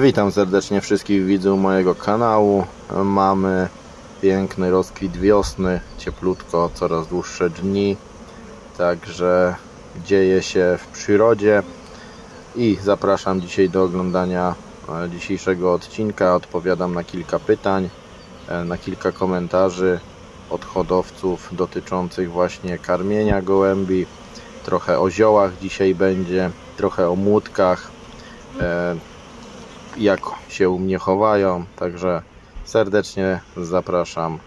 Witam serdecznie wszystkich widzów mojego kanału. Mamy piękny rozkwit wiosny, cieplutko, coraz dłuższe dni, także dzieje się w przyrodzie i zapraszam dzisiaj do oglądania dzisiejszego odcinka. Odpowiadam na kilka pytań, na kilka komentarzy od hodowców dotyczących właśnie karmienia gołębi. Trochę o ziołach dzisiaj będzie, trochę o młódkach, jak się u mnie chowają, także serdecznie zapraszam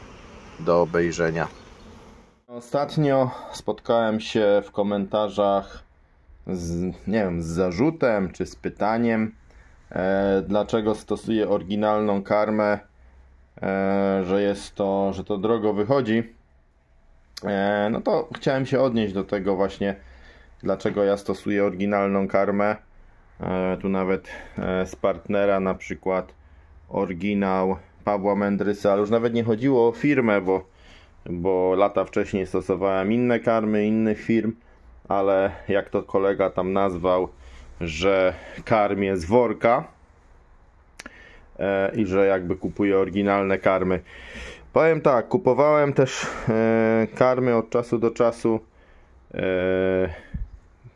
do obejrzenia. Ostatnio spotkałem się w komentarzach z zarzutem czy z pytaniem, dlaczego stosuję oryginalną karmę, że to drogo wychodzi. No to chciałem się odnieść do tego właśnie, dlaczego ja stosuję oryginalną karmę. Tu nawet z partnera, na przykład oryginał Pawła Mędrysa, ale już nawet nie chodziło o firmę, bo lata wcześniej stosowałem inne karmy innych firm, ale jak to kolega tam nazwał, że karmię z worka i że jakby kupuję oryginalne karmy. Powiem tak, kupowałem też karmy od czasu do czasu,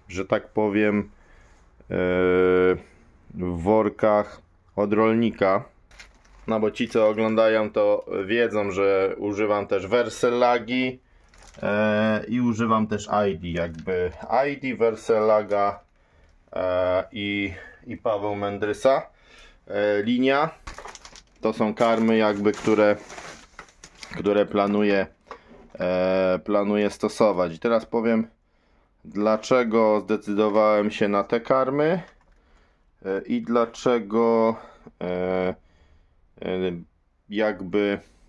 że tak powiem, w workach od rolnika. No bo ci, co oglądają, to wiedzą, że używam też Verselagi i używam też ID, jakby ID, Versellaga i Paweł Mędrysa linia. To są karmy jakby, które planuję stosować. I teraz powiem, dlaczego zdecydowałem się na te karmy i dlaczego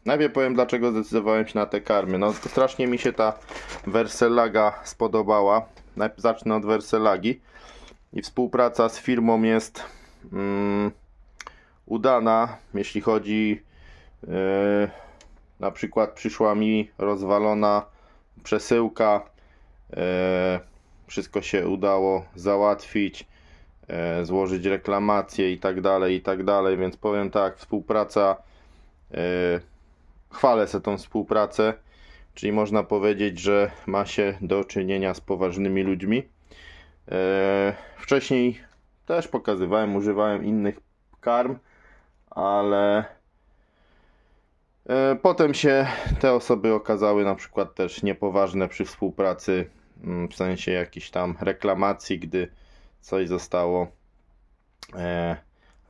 najpierw powiem, dlaczego zdecydowałem się na te karmy. No strasznie mi się ta Versellaga spodobała. Najpierw zacznę od Versellagi i współpraca z firmą jest udana, jeśli chodzi na przykład przyszła mi rozwalona przesyłka. Wszystko się udało załatwić, złożyć reklamację i tak dalej, więc powiem tak, współpraca, chwalę sobie tą współpracę, czyli można powiedzieć, że ma się do czynienia z poważnymi ludźmi. Wcześniej też pokazywałem, używałem innych karm, ale potem się te osoby okazały na przykład też niepoważne przy współpracy, w sensie jakiejś tam reklamacji, gdy coś zostało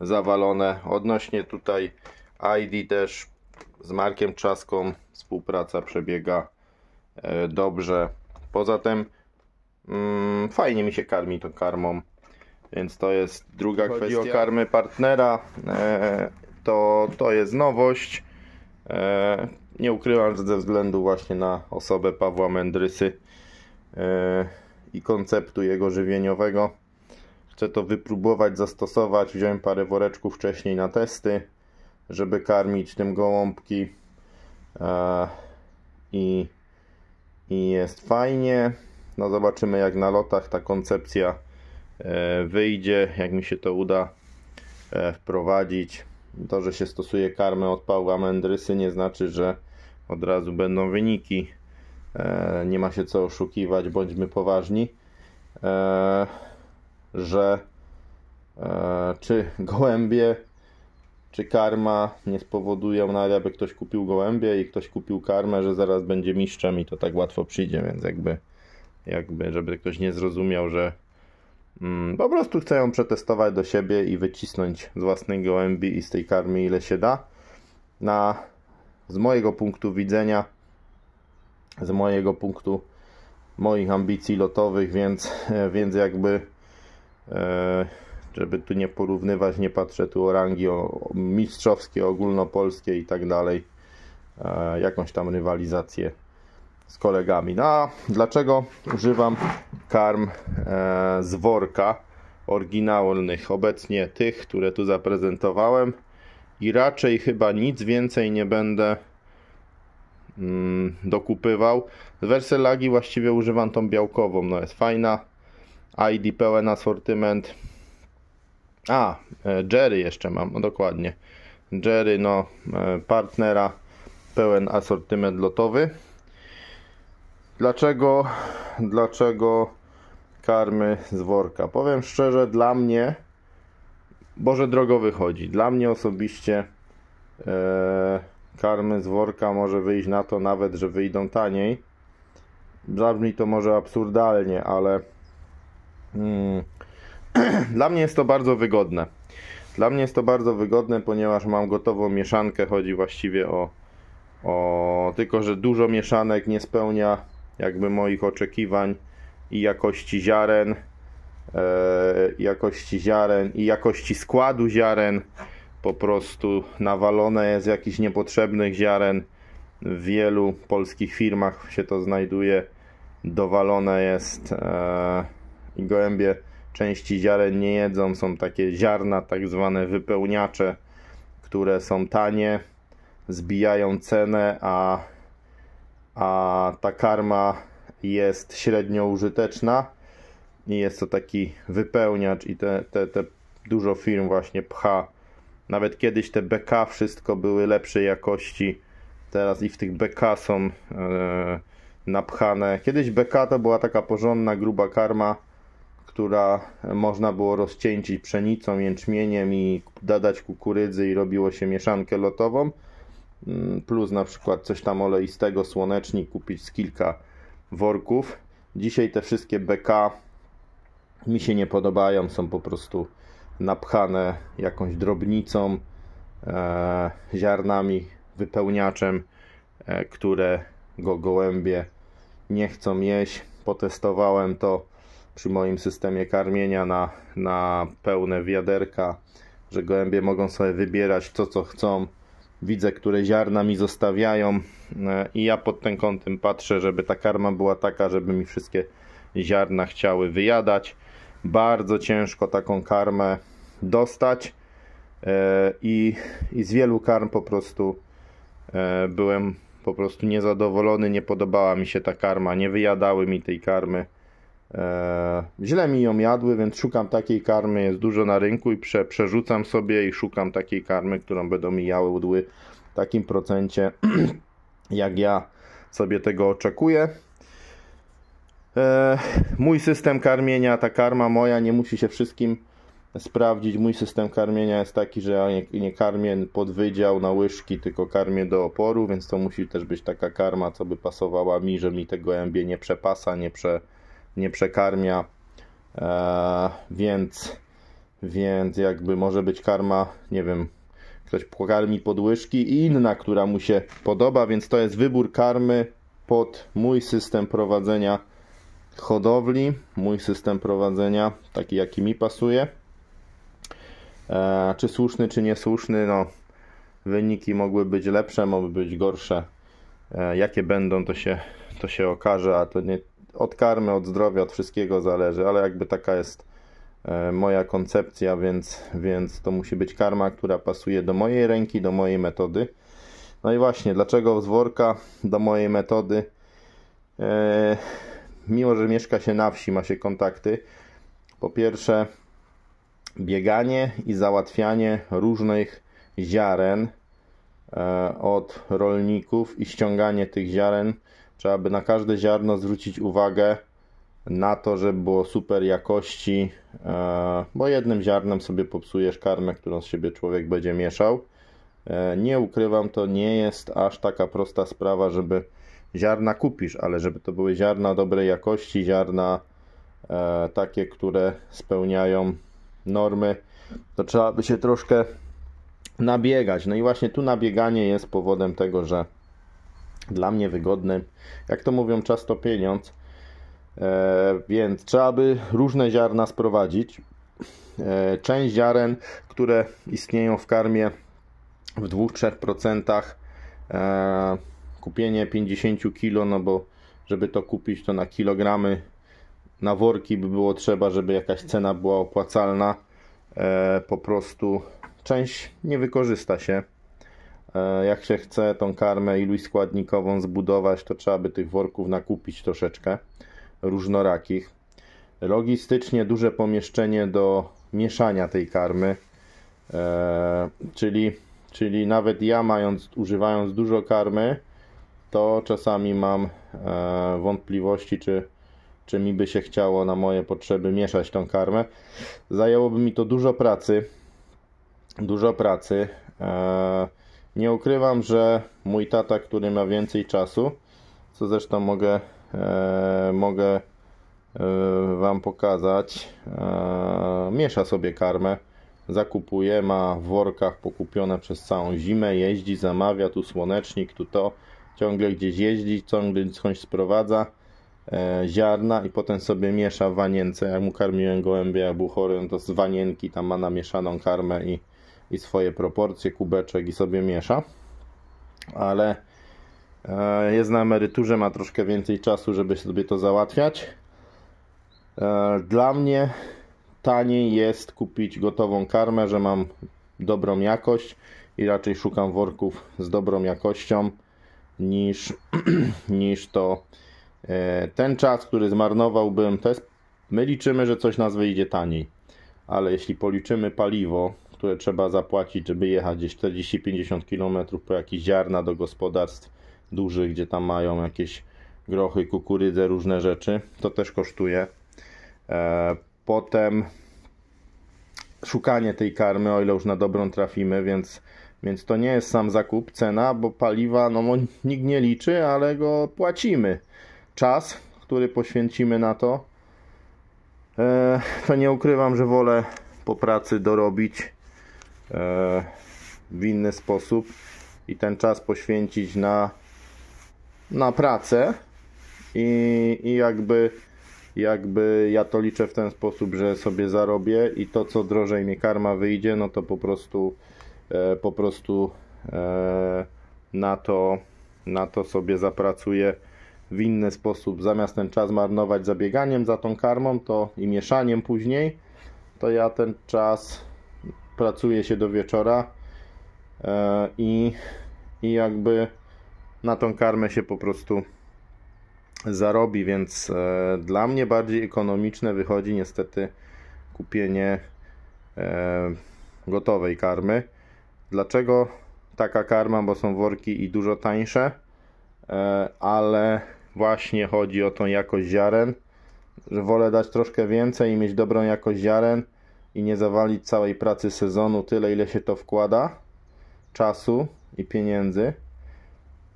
zawalone. Odnośnie tutaj ID też z Markiem Trzaską współpraca przebiega dobrze. Poza tym fajnie mi się karmi tą karmą, więc to jest druga kwestia. Chodzi o karmy partnera, to jest nowość. Nie ukrywam, że ze względu właśnie na osobę Pawła Mędrysy i konceptu jego żywieniowego chcę to wypróbować, zastosować. Wziąłem parę woreczków wcześniej na testy, żeby karmić tym gołąbki i jest fajnie. No zobaczymy, jak na lotach ta koncepcja wyjdzie, jak mi się to uda wprowadzić. To, że się stosuje karmę od Pawła Mędrysy, nie znaczy, że od razu będą wyniki. Nie ma się co oszukiwać, bądźmy poważni, że czy gołębie, czy karma nie spowodują, nawet jakby ktoś kupił gołębie i ktoś kupił karmę, że zaraz będzie mistrzem i to tak łatwo przyjdzie, więc jakby żeby ktoś nie zrozumiał, że po prostu chcę ją przetestować do siebie i wycisnąć z własnej gołębi i z tej karmy ile się da. Z mojego punktu widzenia, z mojego punktu moich ambicji lotowych, więc jakby żeby tu nie porównywać, nie patrzę tu o rangi mistrzowskie, ogólnopolskie i tak dalej, jakąś tam rywalizację z kolegami. No a dlaczego używam karm z worka oryginalnych, obecnie tych, które tu zaprezentowałem, i raczej chyba nic więcej nie będę dokupywał. Z Versellagi właściwie używam tą białkową, no jest fajna. ID pełen asortyment, Jerry jeszcze mam, no dokładnie. Jerry, no partnera, pełen asortyment lotowy. Dlaczego karmy z worka? Powiem szczerze, dla mnie, Boże drogo wychodzi. Dla mnie osobiście karmy z worka może wyjść na to nawet, że wyjdą taniej. Zabrzmi to może absurdalnie, ale dla mnie jest to bardzo wygodne. Dla mnie jest to bardzo wygodne, ponieważ mam gotową mieszankę. Chodzi właściwie tylko że dużo mieszanek nie spełnia jakby moich oczekiwań i jakości ziaren, i jakości składu ziaren. Po prostu nawalone jest jakichś niepotrzebnych ziaren. W wielu polskich firmach się to znajduje. Dowalone jest i gołębie części ziaren nie jedzą. Są takie ziarna, tak zwane wypełniacze, które są tanie, zbijają cenę, a ta karma jest średnio użyteczna i jest to taki wypełniacz i te dużo firm właśnie pcha. Nawet kiedyś te BK wszystko były lepszej jakości, teraz i w tych BK są napchane. Kiedyś BK to była taka porządna, gruba karma, która można było rozcieńczyć pszenicą, jęczmieniem i dodać kukurydzy i robiło się mieszankę lotową. Plus na przykład coś tam oleistego, słonecznik, kupić z kilka worków. Dzisiaj te wszystkie BK mi się nie podobają, są po prostu napchane jakąś drobnicą, ziarnami, wypełniaczem, które gołębie nie chcą jeść. Potestowałem to przy moim systemie karmienia na pełne wiaderka, że gołębie mogą sobie wybierać to, co chcą. Widzę, które ziarna mi zostawiają i ja pod tym kątem patrzę, żeby ta karma była taka, żeby mi wszystkie ziarna chciały wyjadać. Bardzo ciężko taką karmę dostać i z wielu karm po prostu byłem po prostu niezadowolony, nie podobała mi się ta karma, nie wyjadały mi tej karmy. Źle mi ją jadły, więc szukam takiej karmy, jest dużo na rynku i przerzucam sobie i szukam takiej karmy, którą będą mi jadły w takim procencie, jak ja sobie tego oczekuję. Mój system karmienia, ta karma moja nie musi się wszystkim sprawdzić. Mój system karmienia jest taki, że ja nie karmię pod wydział na łyżki, tylko karmię do oporu, więc to musi też być taka karma, co by pasowała mi, że mi te gołębie nie przepasa, nie przekarmia, więc jakby może być karma, nie wiem, ktoś pokarmi pod łyżki i inna, która mu się podoba, więc to jest wybór karmy pod mój system prowadzenia hodowli, mój system prowadzenia, taki jaki mi pasuje. Czy słuszny, czy niesłuszny, no wyniki mogły być lepsze, mogły być gorsze. Jakie będą, to się okaże, a to nie od karmy, od zdrowia, od wszystkiego zależy, ale jakby taka jest moja koncepcja, więc to musi być karma, która pasuje do mojej ręki, do mojej metody. No i właśnie, dlaczego z worka do mojej metody? Mimo że mieszka się na wsi, ma się kontakty, po pierwsze bieganie i załatwianie różnych ziaren od rolników i ściąganie tych ziaren. Trzeba by na każde ziarno zwrócić uwagę na to, żeby było super jakości, bo jednym ziarnem sobie popsujesz karmę, którą z siebie człowiek będzie mieszał. Nie ukrywam, to nie jest aż taka prosta sprawa, żeby ziarna kupisz, ale żeby to były ziarna dobrej jakości, ziarna takie, które spełniają normy, to trzeba by się troszkę nabiegać. No i właśnie tu nabieganie jest powodem tego, że dla mnie wygodny, jak to mówią, czas to pieniądz, więc trzeba by różne ziarna sprowadzić. Część ziaren, które istnieją w karmie w 2-3%, kupienie 50 kg, no bo żeby to kupić, to na kilogramy, na worki by było trzeba, żeby jakaś cena była opłacalna. Po prostu część nie wykorzysta się. Jak się chce tą karmę iluś składnikową zbudować, to trzeba by tych worków nakupić troszeczkę różnorakich. Logistycznie duże pomieszczenie do mieszania tej karmy. Czyli nawet ja używając dużo karmy, to czasami mam wątpliwości, czy mi by się chciało na moje potrzeby mieszać tą karmę. Zajęłoby mi to dużo pracy. Nie ukrywam, że mój tata, który ma więcej czasu, co zresztą mogę Wam pokazać, miesza sobie karmę, zakupuje, ma w workach pokupione przez całą zimę, jeździ, zamawia, tu słonecznik, tu to, ciągle gdzieś jeździ, ciągle skądś sprowadza ziarna i potem sobie miesza w wanience. Jak mu karmiłem gołębie, jak był chory, no to z wanienki tam ma namieszaną karmę i swoje proporcje, kubeczek i sobie miesza. Ale jest na emeryturze, ma troszkę więcej czasu, żeby sobie to załatwiać. Dla mnie taniej jest kupić gotową karmę, że mam dobrą jakość i raczej szukam worków z dobrą jakością niż to ten czas, który zmarnowałbym. My liczymy, że coś nas wyjdzie taniej, ale jeśli policzymy paliwo, które trzeba zapłacić, żeby jechać gdzieś 40-50 km po jakieś ziarna do gospodarstw dużych, gdzie tam mają jakieś grochy, kukurydzę, różne rzeczy, to też kosztuje. Potem szukanie tej karmy, o ile już na dobrą trafimy, więc to nie jest sam zakup, cena, bo paliwa no nikt nie liczy, ale go płacimy. Czas, który poświęcimy na to, to nie ukrywam, że wolę po pracy dorobić w inny sposób i ten czas poświęcić na pracę i jakby ja to liczę w ten sposób, że sobie zarobię i to, co drożej mi karma wyjdzie, no to po prostu na to sobie zapracuję w inny sposób. Zamiast ten czas marnować zabieganiem za tą karmą to i mieszaniem później, to ja ten czas pracuję się do wieczora i jakby na tą karmę się po prostu zarobi, więc dla mnie bardziej ekonomiczne wychodzi niestety kupienie gotowej karmy. Dlaczego taka karma? Bo są worki i dużo tańsze, ale właśnie chodzi o tą jakość ziaren, że wolę dać troszkę więcej i mieć dobrą jakość ziaren i nie zawalić całej pracy sezonu, tyle ile się to wkłada czasu i pieniędzy,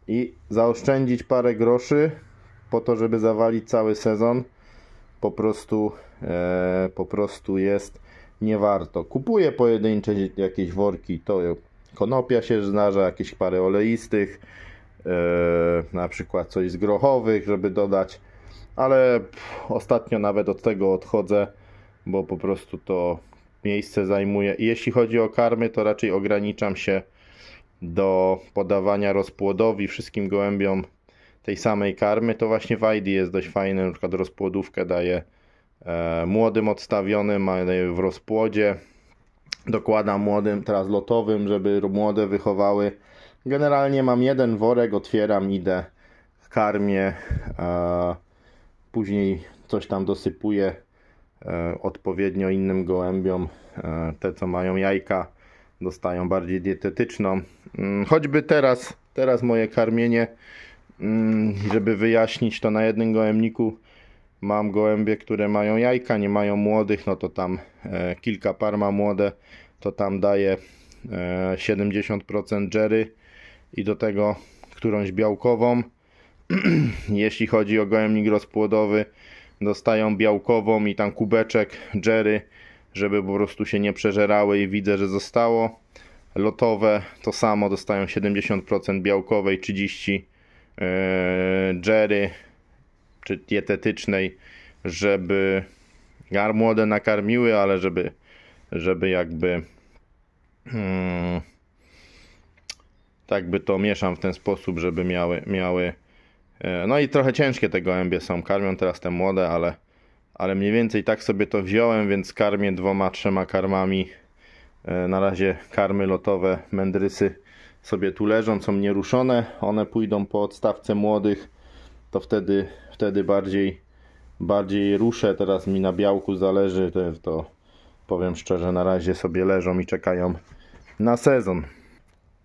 i zaoszczędzić parę groszy po to, żeby zawalić cały sezon, po prostu jest nie warto. Kupuję pojedyncze jakieś worki, to konopia się zdarza, jakieś parę oleistych, na przykład coś z grochowych, żeby dodać, ale ostatnio nawet od tego odchodzę, bo po prostu to miejsce zajmuje. I jeśli chodzi o karmy, to raczej ograniczam się do podawania rozpłodowi wszystkim gołębiom tej samej karmy. To właśnie w ID jest dość fajne, na przykład rozpłodówkę daje młodym odstawionym, a daje w rozpłodzie, dokładam młodym, teraz lotowym, żeby młode wychowały. Generalnie mam jeden worek, otwieram, idę, karmię, później coś tam dosypuję odpowiednio innym gołębiom. Te, co mają jajka, dostają bardziej dietetyczną. Choćby teraz moje karmienie, żeby wyjaśnić to, na jednym gołębniku mam gołębie, które mają jajka, nie mają młodych, no to tam kilka par ma młode, to tam daję 70% dżery i do tego którąś białkową. Jeśli chodzi o gołębnik rozpłodowy, dostają białkową i tam kubeczek dżery, żeby po prostu się nie przeżerały i widzę, że zostało. Lotowe to samo, dostają 70% białkowej, 30% dżery czy dietetycznej, żeby młode nakarmiły, ale żeby jakby tak by to mieszam w ten sposób, żeby miały no i trochę ciężkie te gołębie są, karmią teraz te młode, ale mniej więcej tak sobie to wziąłem, więc karmię 2-3 karmami. Na razie karmy lotowe, mędrysy sobie tu leżą, są nieruszone, one pójdą po odstawce młodych, to wtedy bardziej ruszę. Teraz mi na białku zależy, to powiem szczerze, na razie sobie leżą i czekają na sezon.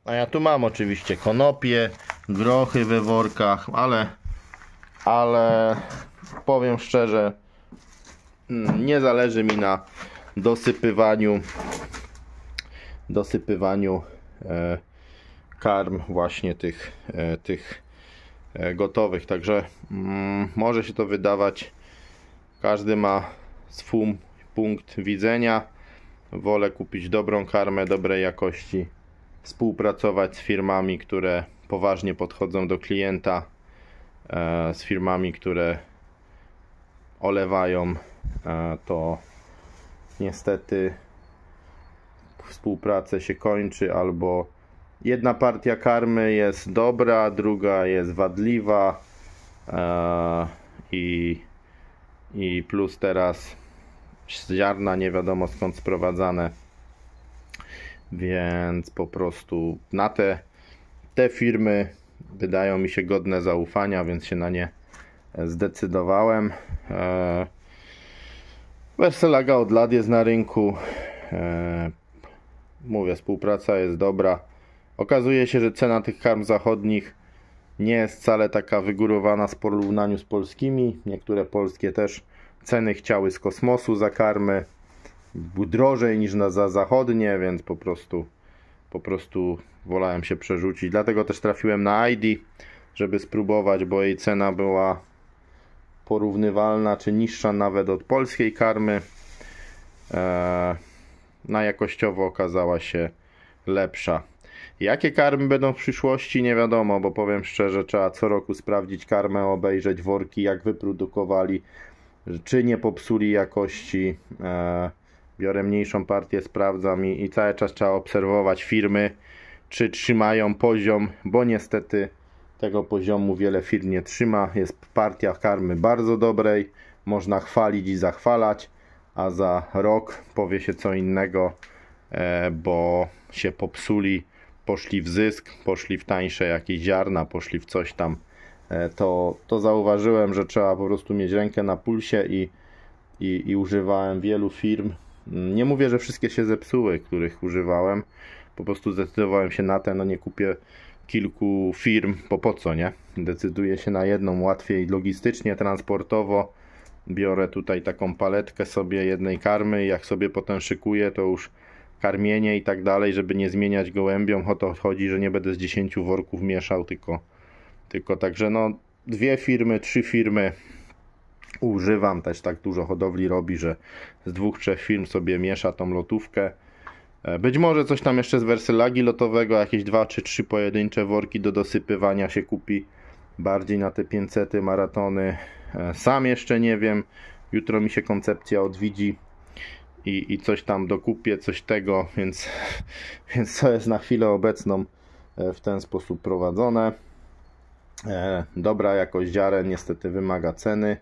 A ja tu mam oczywiście konopie, grochy we workach, ale powiem szczerze, nie zależy mi na dosypywaniu karm właśnie tych gotowych. Także może się to wydawać, każdy ma swój punkt widzenia. Wolę kupić dobrą karmę, dobrej jakości, współpracować z firmami, które poważnie podchodzą do klienta, z firmami, które olewają, to niestety współpraca się kończy, albo jedna partia karmy jest dobra, druga jest wadliwa, i plus teraz ziarna nie wiadomo skąd sprowadzane, więc po prostu na te firmy wydają mi się godne zaufania, więc się na nie zdecydowałem. Vercelaga od lat jest na rynku. Mówię, współpraca jest dobra. Okazuje się, że cena tych karm zachodnich nie jest wcale taka wygórowana w porównaniu z polskimi. Niektóre polskie też ceny chciały z kosmosu za karmy. Drożej niż za zachodnie, więc po prostu wolałem się przerzucić. Dlatego też trafiłem na ID, żeby spróbować, bo jej cena była porównywalna, czy niższa nawet od polskiej karmy. Na jakościowo okazała się lepsza. Jakie karmy będą w przyszłości, nie wiadomo, bo powiem szczerze, trzeba co roku sprawdzić karmę, obejrzeć worki, jak wyprodukowali, czy nie popsuli jakości. Biorę mniejszą partię, sprawdzam i cały czas trzeba obserwować firmy, czy trzymają poziom, bo niestety tego poziomu wiele firm nie trzyma. Jest partia karmy bardzo dobrej, można chwalić i zachwalać, a za rok powie się co innego, bo się popsuli, poszli w zysk, poszli w tańsze jakieś ziarna, poszli w coś tam. To zauważyłem, że trzeba po prostu mieć rękę na pulsie i używałem wielu firm. Nie mówię, że wszystkie się zepsuły, których używałem. Po prostu zdecydowałem się na no nie kupię kilku firm, bo po co, nie? Decyduję się na jedną, łatwiej logistycznie, transportowo. Biorę tutaj taką paletkę sobie jednej karmy i jak sobie potem szykuję, to już karmienie i tak dalej, żeby nie zmieniać gołębiom. O to chodzi, że nie będę z 10 worków mieszał, tylko także no 2 firmy, 3 firmy używam. Też tak dużo hodowli robi, że z 2-3 firm sobie miesza tą lotówkę. Być może coś tam jeszcze z Vercelagi lotowego, jakieś 2 czy 3 pojedyncze worki do dosypywania się kupi bardziej na te 500 maratony. Sam jeszcze nie wiem, jutro mi się koncepcja odwiedzi i coś tam dokupię, coś tego, więc to jest na chwilę obecną w ten sposób prowadzone. Dobra jakość ziaren niestety wymaga ceny,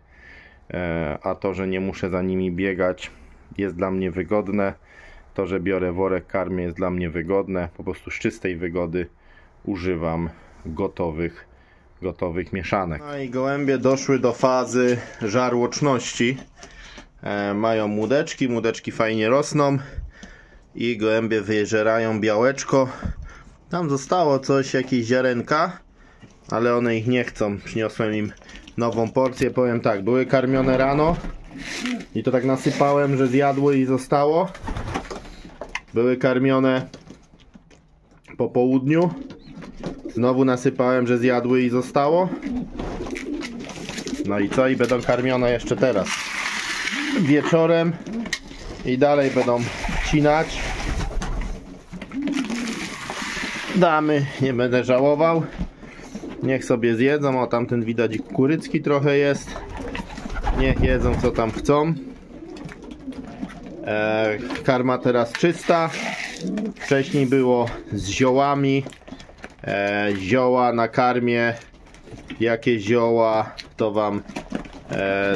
a to, że nie muszę za nimi biegać, jest dla mnie wygodne. To, że biorę worek karmy, jest dla mnie wygodne. Po prostu z czystej wygody używam gotowych mieszanek. No i gołębie doszły do fazy żarłoczności. Mają młodeczki fajnie rosną i gołębie wyżerają białeczko. Tam zostało coś, jakieś ziarenka, ale one ich nie chcą. Przyniosłem im nową porcję. Powiem tak, były karmione rano i to tak nasypałem, że zjadły i zostało. Były karmione po południu. Znowu nasypałem, że zjadły i zostało. No i co? I będą karmione jeszcze teraz. Wieczorem. I dalej będą wcinać. Damy, nie będę żałował. Niech sobie zjedzą. O, tamten widać kukurycki trochę jest. Niech jedzą co tam chcą. Karma teraz czysta. Wcześniej było z ziołami. Zioła na karmie. Jakie zioła, to wam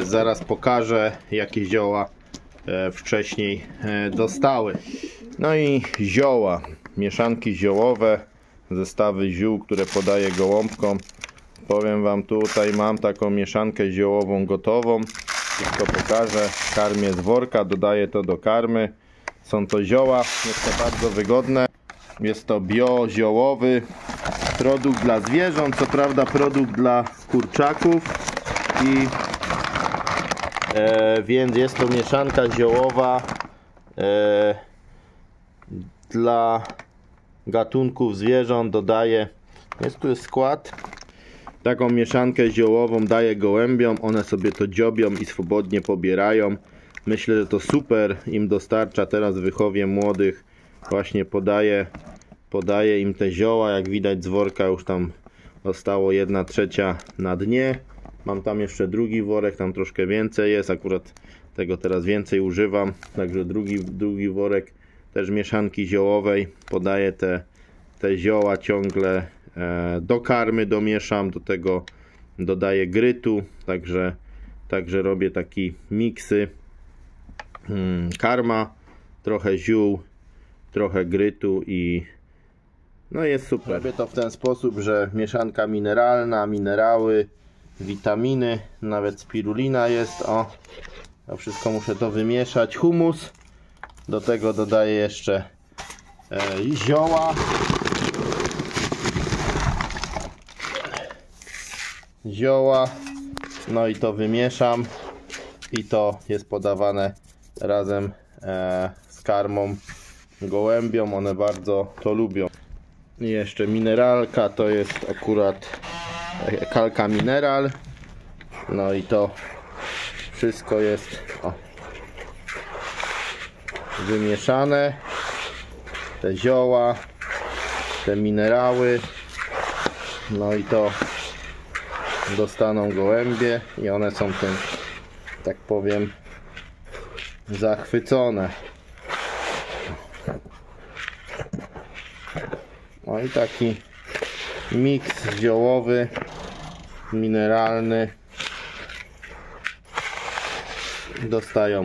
zaraz pokażę, jakie zioła wcześniej dostały. No i zioła, mieszanki ziołowe, zestawy ziół, które podaję gołąbkom. Powiem wam, tutaj mam taką mieszankę ziołową gotową. Wszystko pokażę. Karmię z worka, dodaję to do karmy. Są to zioła, jest to bardzo wygodne. Jest to bioziołowy produkt dla zwierząt, co prawda produkt dla kurczaków więc jest to mieszanka ziołowa dla gatunków zwierząt. Dodaję, tu jest skład. Taką mieszankę ziołową daję gołębiom, one sobie to dziobią i swobodnie pobierają. Myślę, że to super im dostarcza. Teraz w wychowie młodych właśnie podaję im te zioła. Jak widać z worka już tam zostało 1/3 na dnie. Mam tam jeszcze drugi worek, tam troszkę więcej jest. Akurat tego teraz więcej używam. Także drugi worek też mieszanki ziołowej. Podaję te zioła ciągle do karmy domieszam. Do tego dodaję grytu. Także robię taki miksy. Karma, trochę ziół, trochę grytu i no jest super. Robię to w ten sposób, że mieszanka mineralna, minerały, witaminy, nawet spirulina jest. To wszystko muszę to wymieszać. Humus. Do tego dodaję jeszcze zioła. No i to wymieszam. I to jest podawane razem z karmą gołębiom. One bardzo to lubią. I jeszcze mineralka, to jest akurat kalka mineral. No i to wszystko jest wymieszane. Te zioła, te minerały. No i to dostaną gołębie i one są tym, tak powiem, zachwycone. No i taki miks ziołowy, mineralny dostają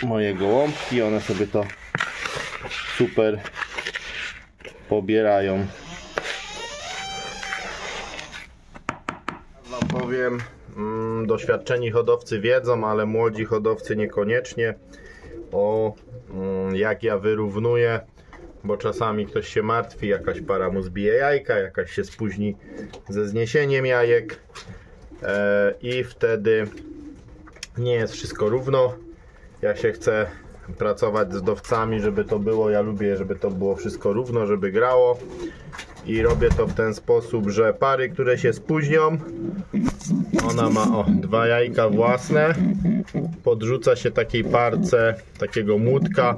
moje gołąbki. One sobie to super pobierają. Wam powiem, doświadczeni hodowcy wiedzą, ale młodzi hodowcy niekoniecznie, jak ja wyrównuję, bo czasami ktoś się martwi, jakaś para mu zbije jajka, jakaś się spóźni ze zniesieniem jajek i wtedy nie jest wszystko równo. Ja się chcę pracować z hodowcami, żeby to było, ja lubię, żeby to było wszystko równo, żeby grało. I robię to w ten sposób, że pary, które się spóźnią, ona ma 2 jajka własne, podrzuca się takiej parce takiego młódka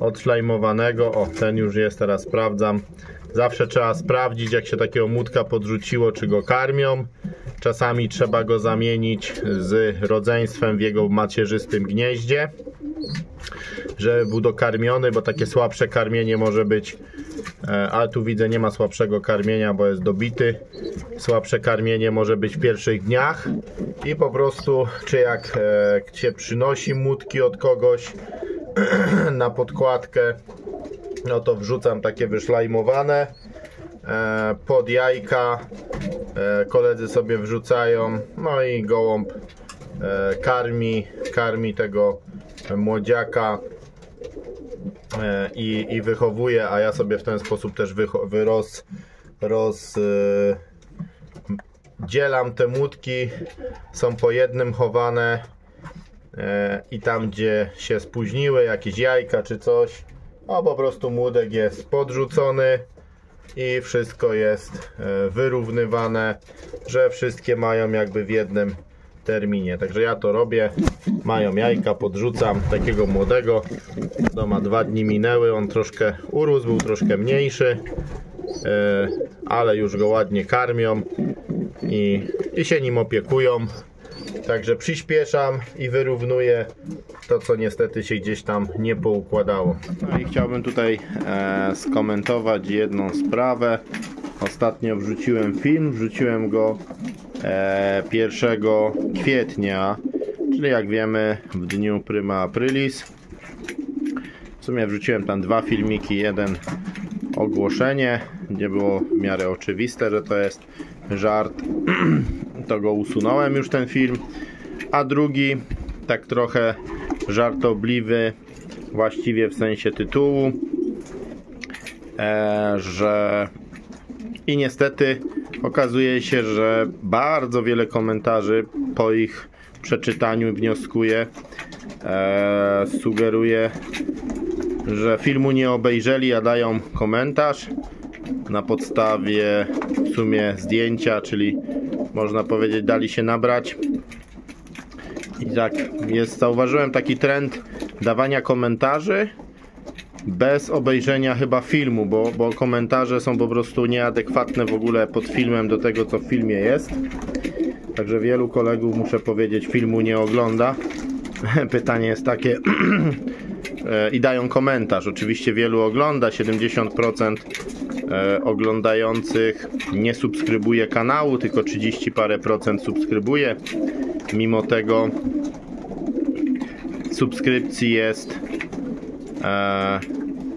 odszlajmowanego. Ten już jest, teraz sprawdzam. Zawsze trzeba sprawdzić, jak się takiego młódka podrzuciło, czy go karmią. Czasami trzeba go zamienić z rodzeństwem w jego macierzystym gnieździe, żeby był dokarmiony, bo takie słabsze karmienie może być, ale tu widzę, nie ma słabszego karmienia, bo jest dobity. Słabsze karmienie może być w pierwszych dniach i po prostu, czy jak się przynosi młódki od kogoś na podkładkę, no to wrzucam takie wyszlajmowane pod jajka, koledzy sobie wrzucają, no i gołąb karmi tego młodziaka i wychowuje, a ja sobie w ten sposób też rozdzielam te młódki, są po jednym chowane i tam, gdzie się spóźniły jakieś jajka czy coś, po prostu młódek jest podrzucony i wszystko jest wyrównywane, że wszystkie mają jakby w jednym terminie. Także ja to robię, mają jajka, podrzucam takiego młodego. Ma 2 dni minęły, on troszkę urósł, był troszkę mniejszy, ale już go ładnie karmią i się nim opiekują. Także przyspieszam i wyrównuję to, co niestety się gdzieś tam nie poukładało. No i chciałbym tutaj skomentować jedną sprawę. Ostatnio wrzuciłem go 1 kwietnia, czyli jak wiemy w dniu Prima Aprilis. W sumie wrzuciłem tam 2 filmiki, jeden ogłoszenie, gdzie było w miarę oczywiste, że to jest żart. To go usunąłem już ten film, a drugi tak trochę żartobliwy, właściwie w sensie tytułu, że i niestety okazuje się, że bardzo wiele komentarzy po ich przeczytaniu wnioskuję, sugeruje, że filmu nie obejrzeli, a dają komentarz na podstawie w sumie zdjęcia, czyli można powiedzieć dali się nabrać. I tak jest, zauważyłem taki trend dawania komentarzy bez obejrzenia chyba filmu, bo komentarze są po prostu nieadekwatne w ogóle pod filmem do tego, co w filmie jest. Także wielu kolegów, muszę powiedzieć, filmu nie ogląda. Pytanie jest takie i dają komentarz. Oczywiście wielu ogląda, 70% oglądających nie subskrybuje kanału, tylko 30 parę procent subskrybuje. Mimo tego subskrypcji jest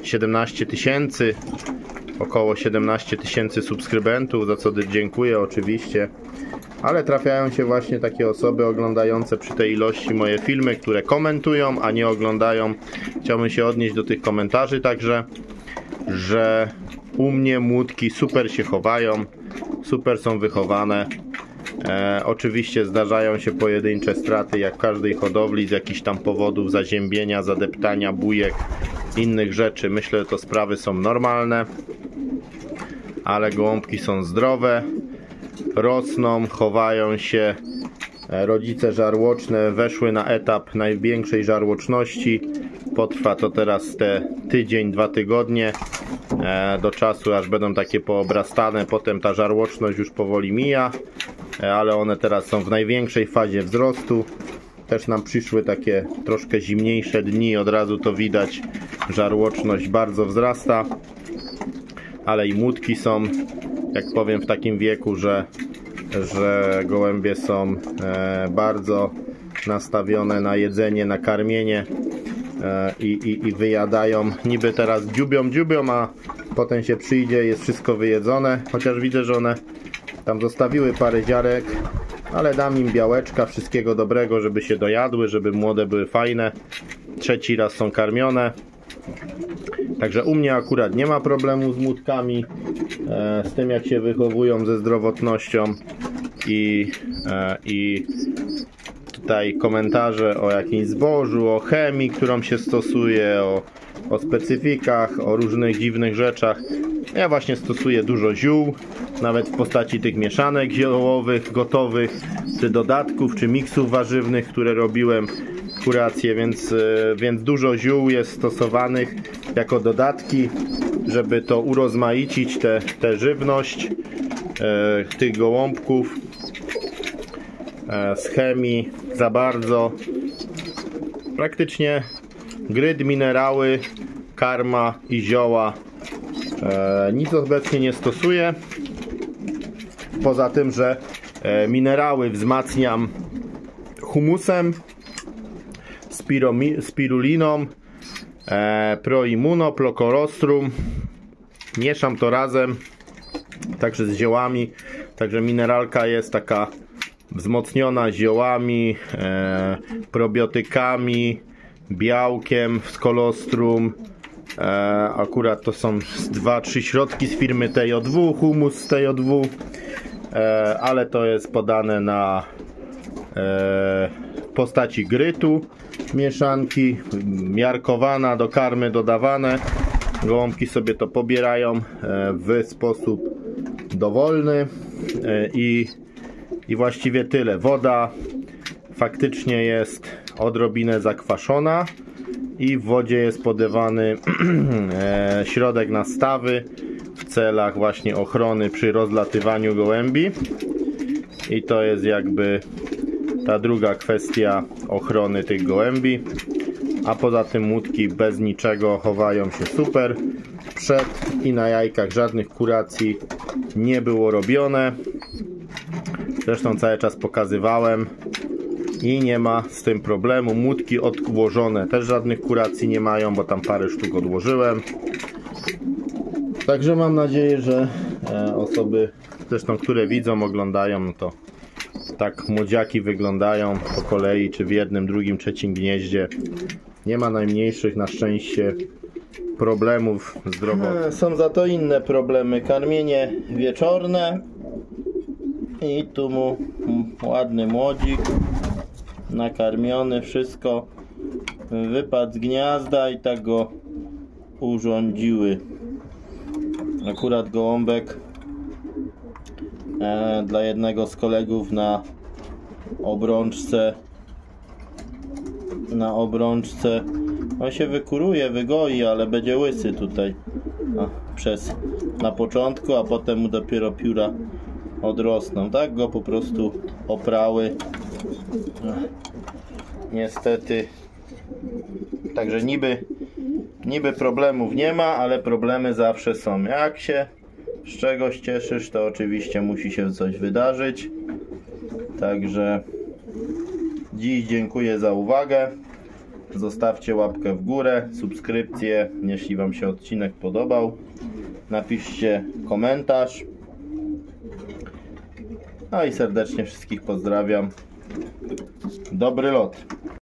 17 tysięcy, około 17 tysięcy subskrybentów, za co dziękuję oczywiście. Ale trafiają się właśnie takie osoby oglądające przy tej ilości moje filmy, które komentują, a nie oglądają. Chciałbym się odnieść do tych komentarzy także, że u mnie młódki super się chowają, super są wychowane. Oczywiście zdarzają się pojedyncze straty, jak w każdej hodowli, z jakichś tam powodów zaziębienia, zadeptania, bujek, innych rzeczy. Myślę, że to sprawy są normalne, ale gołąbki są zdrowe, rosną, chowają się. Rodzice żarłoczne weszły na etap największej żarłoczności. Potrwa to teraz te tydzień, 2 tygodnie, do czasu aż będą takie poobrastane. Potem ta żarłoczność już powoli mija, ale one teraz są w największej fazie wzrostu. Też nam przyszły takie troszkę zimniejsze dni, od razu to widać, żarłoczność bardzo wzrasta, ale i młódki są, jak powiem, w takim wieku, że gołębie są bardzo nastawione na jedzenie, na karmienie i wyjadają. Niby teraz dziubią, a potem się przyjdzie, jest wszystko wyjedzone, chociaż widzę, że one tam zostawiły parę ziarek, ale dam im białeczka, wszystkiego dobrego, żeby się dojadły, żeby młode były fajne. Trzeci raz są karmione. Także u mnie akurat nie ma problemu z młódkami, z tym jak się wychowują, ze zdrowotnością i tutaj komentarze o jakimś zbożu, o chemii, którą się stosuje, o specyfikach, o różnych dziwnych rzeczach. Ja właśnie stosuję dużo ziół, nawet w postaci tych mieszanek ziołowych, gotowych, czy dodatków, czy miksów warzywnych, które robiłem, kuracje, więc dużo ziół jest stosowanych jako dodatki, żeby to urozmaicić tę żywność tych gołąbków. Z chemii za bardzo. Praktycznie gryd, minerały, karma i zioła nic obecnie nie stosuję. Poza tym, że minerały wzmacniam humusem, spiruliną, proimmuno, procolostrum. Mieszam to razem, także z ziołami. Także mineralka jest taka wzmocniona ziołami, probiotykami, białkiem z kolostrum. Akurat to są 2-3 środki z firmy TJ2, humus z TJ2, ale to jest podane na postaci grytu, mieszanki, miarkowana, do karmy dodawane. Gołąbki sobie to pobierają w sposób dowolny i właściwie tyle. Woda faktycznie jest odrobinę zakwaszona i w wodzie jest podawany środek na stawy w celach właśnie ochrony przy rozlatywaniu gołębi. I to jest jakby ta druga kwestia ochrony tych gołębi. A poza tym młódki bez niczego chowają się super. Przed i na jajkach żadnych kuracji nie było robione. Zresztą cały czas pokazywałem i nie ma z tym problemu. Młódki odłożone też żadnych kuracji nie mają, bo tam parę sztuk odłożyłem. Także mam nadzieję, że osoby, zresztą które widzą, oglądają, no to Tak młodziaki wyglądają po kolei, czy w jednym, drugim, trzecim gnieździe. Nie ma najmniejszych na szczęście problemów zdrowotnych. Są za to inne problemy. Karmienie wieczorne i tu mu ładny młodzik nakarmiony, wszystko, wypadł z gniazda i tak go urządziły. Akurat gołąbek dla jednego z kolegów na obrączce on się wykuruje, wygoi, ale będzie łysy tutaj na początku, a potem mu dopiero pióra odrosną. Tak go po prostu oprały. Niestety. Także niby problemów nie ma, ale problemy zawsze są. Jak się z czegoś cieszysz, to oczywiście musi się coś wydarzyć. Także dziś dziękuję za uwagę. Zostawcie łapkę w górę, subskrypcję, jeśli Wam się odcinek podobał. Napiszcie komentarz. No i serdecznie wszystkich pozdrawiam. Dobry lot.